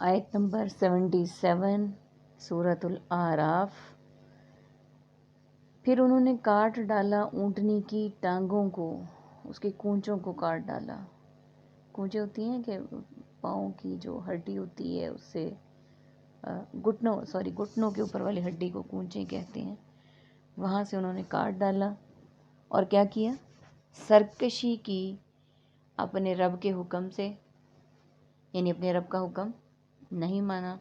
آیت نمبر 77 سورۃ الاعراف۔ پھر انہوں نے کاٹ ڈالا اونٹنی کی ٹانگوں کو، اس کی کونچوں کو کاٹ ڈالا۔ کونچیں ہوتی ہیں کہ پاؤں کی جو ہڈی ہوتی ہے اس سے گھٹنوں کے اوپر والی ہڈی کو کونچیں کہتے ہیں، وہاں سے انہوں نے کاٹ ڈالا۔ اور کیا کیا؟ سرکشی کی اپنے رب کے حکم سے، یعنی اپنے رب کا حکم نہیں مانا۔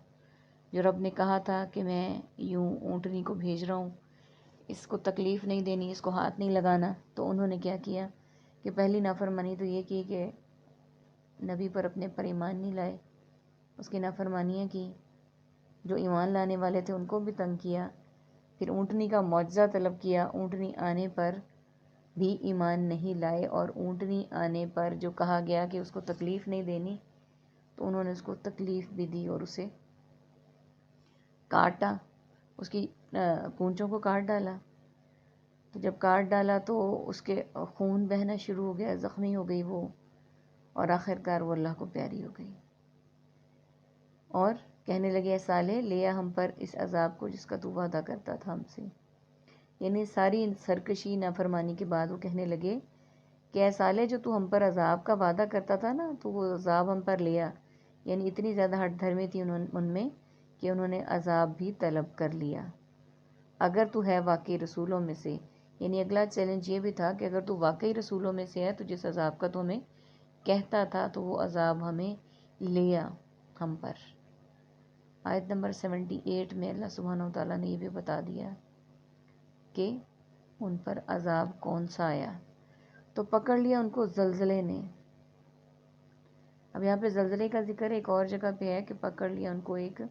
جو رب نے کہا تھا کہ میں یوں اونٹنی کو بھیج رہا ہوں، اس کو تکلیف نہیں دینی، اس کو ہاتھ نہیں لگانا، تو انہوں نے کیا کیا کہ پہلی نافرمانی تو یہ کی کہ نبی پر اپنے پر ایمان نہیں لائے، اس کی نافرمانیاں کی، جو ایمان لانے والے تھے ان کو بھی تنگ کیا۔ پھر اونٹنی کا معجزہ طلب کیا، اونٹنی آنے پر بھی ایمان نہیں لائے، اور اونٹنی آنے پر جو کہا گیا کہ اس کو تکلیف نہیں دینی، تو انہوں نے اس کو تکلیف بھی دی اور اسے کاٹا، اس کی کونچوں کو کاٹ ڈالا۔ تو جب کاٹ ڈالا تو اس کے خون بہنا شروع ہو گیا، زخمی ہو گئی وہ، اور آخر کار وہ اللہ کو پیاری ہو گئی، اور کہنے لگے اے صالح لیا ہم پر اس عذاب کو جس کا تو وعدہ کرتا تھا ہم سے۔ یعنی ساری سرکشی نافرمانی کے بعد وہ کہنے لگے کہ اے صالح جو تو ہم پر عذاب کا وعدہ کرتا تھا نا، تو وہ عذاب ہم پر لیا۔ یعنی اتنی زیادہ ہٹ دھرمی تھی ان میں کہ انہوں نے عذاب بھی طلب کر لیا۔ اگر تو ہے واقعی رسولوں میں سے، یعنی اگلا چیلنج یہ بھی تھا کہ اگر تو واقعی رسولوں میں سے ہے تو جس عذاب کا تو ہمیں کہتا تھا تو وہ عذاب ہمیں لیا ہم پر۔ آیت نمبر 78 میں اللہ سبحانہ و تعالیٰ نے یہ بھی بتا دیا کہ ان پر عذاب کون سا آیا۔ تو پکڑ لیا ان کو زلزلے نے۔ اب یہاں پہ زلزلے کا ذکر ایک اور جگہ پہ ہے کہ پکڑ لیا ان کو ایک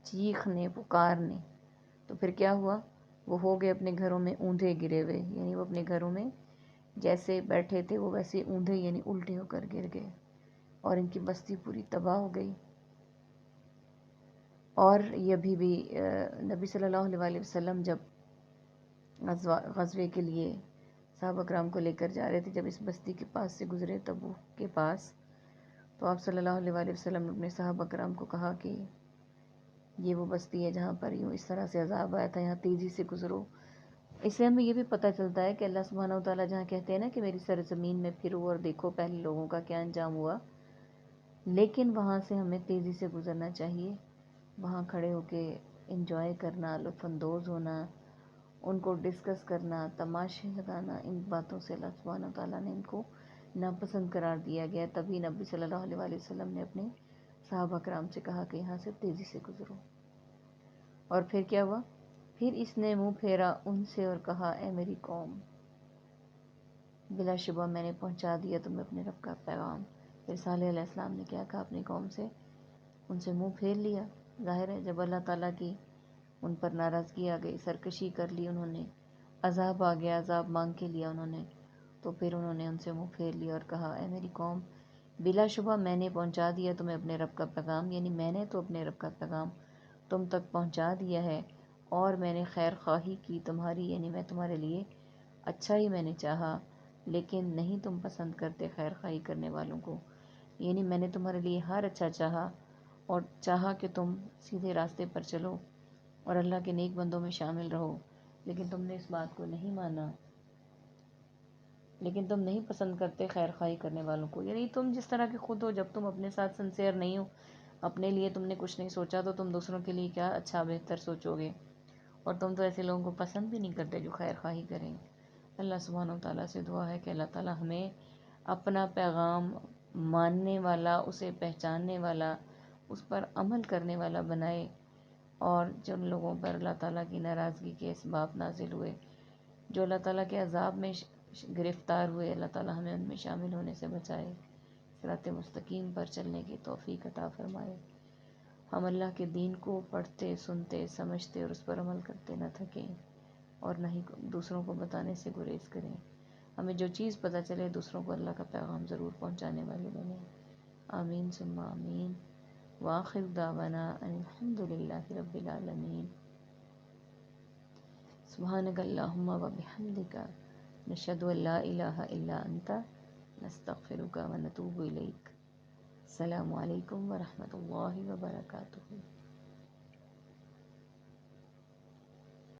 چیخ نے، پکار نے۔ تو پھر کیا ہوا؟ وہ ہو گئے اپنے گھروں میں اوندھے گرے ہوئے، یعنی وہ اپنے گھروں میں جیسے بیٹھے تھے وہ ویسے اوندھے یعنی الٹے ہو کر گر گئے، اور ان کی بستی پوری تباہ ہو گئی۔ اور یہ ابھی بھی نبی صلی اللہ علیہ وسلم جب غزوے کے لیے صحابہ کرام کو لے کر جا رہے تھے، جب اس بستی کے پاس سے گزرے تبوک کے پاس، تو آپ صلی اللہ علیہ وسلم نے اپنے صحابہ کرام کو کہا کہ یہ وہ بستی ہے جہاں پر یوں اس طرح سے عذاب آیا تھا، یہاں تیزی سے گزرو۔ اس سے ہمیں یہ بھی پتہ چلتا ہے کہ اللہ سبحانہ و تعالیٰ جہاں کہتے ہیں نا کہ میری سرزمین میں پھرو اور دیکھو پہلے لوگوں کا کیا انجام ہوا، لیکن وہاں سے ہمیں تیزی سے گزرنا چاہیے، وہاں کھڑے ہو کے انجوائے کرنا، لطف اندوز ہونا، ان کو ڈسکس کرنا، تماشے لگانا، ان باتوں سے اللہ سبحانہ و تعالیٰ نے ان کو ناپسند قرار دیا گیا۔ تبھی نبی صلی اللہ علیہ وسلم نے اپنے صحابہ کرام سے کہا کہ یہاں سے تیزی سے گزرو۔ اور پھر کیا ہوا؟ پھر اس نے منہ پھیرا ان سے اور کہا اے میری قوم، بلا شبہ میں نے پہنچا دیا تمہیں اپنے رب کا پیغام۔ پھر صالح علیہ السلام نے کیا کہا اپنی قوم سے؟ ان سے منہ پھیر لیا۔ ظاہر ہے جب اللہ تعالیٰ کی ان پر ناراضگی آ گئی، سرکشی کر لی انہوں نے، عذاب آ گیا، عذاب مانگ کے لیا انہوں نے، تو پھر انہوں نے ان سے منہ پھیر لیا اور کہا اے میری قوم، بلا شبہ میں نے پہنچا دیا تمہیں اپنے رب کا پیغام، یعنی میں نے تو اپنے رب کا پیغام تم تک پہنچا دیا ہے، اور میں نے خیر خواہی کی تمہاری، یعنی میں تمہارے لیے اچھا ہی میں نے چاہا، لیکن نہیں تم پسند کرتے خیر خواہی کرنے والوں کو۔ یعنی میں نے تمہارے لیے ہر اچھا چاہا، اور چاہا کہ تم سیدھے راستے پر چلو اور اللہ کے نیک بندوں میں شامل رہو، لیکن تم نے اس بات کو نہیں مانا، لیکن تم نہیں پسند کرتے خیر خواہی کرنے والوں کو۔ یعنی تم جس طرح کے خود ہو، جب تم اپنے ساتھ سنسیئر نہیں ہو، اپنے لیے تم نے کچھ نہیں سوچا، تو تم دوسروں کے لیے کیا اچھا بہتر سوچو گے؟ اور تم تو ایسے لوگوں کو پسند بھی نہیں کرتے جو خیر خواہی کریں۔ اللہ سبحانہ و تعالیٰ سے دعا ہے کہ اللہ تعالیٰ ہمیں اپنا پیغام ماننے والا، اسے پہچاننے والا، اس پر عمل کرنے والا بنائے، اور جن لوگوں پر اللہ تعالیٰ کی ناراضگی کے اسباب نازل ہوئے، جو اللہ تعالیٰ کے عذاب میں گرفتار ہوئے، اللہ تعالیٰ ہمیں ان میں شامل ہونے سے بچائے، صراط مستقیم پر چلنے کی توفیق عطا فرمائے۔ ہم اللہ کے دین کو پڑھتے، سنتے، سمجھتے اور اس پر عمل کرتے نہ تھکیں، اور نہ ہی دوسروں کو بتانے سے گریز کریں۔ ہمیں جو چیز پتہ چلے دوسروں کو اللہ کا پیغام ضرور پہنچانے والے بنیں۔ آمین ثم آمین۔ وآخر دعوانا ان الحمد للہ رب العالمین۔ سبحانک اللہم وبحمدک، نشہد ان لا الہ الا انت، نستغفرک ونتوب الیک۔ السلام علیکم ورحمۃ اللہ وبرکاتہ.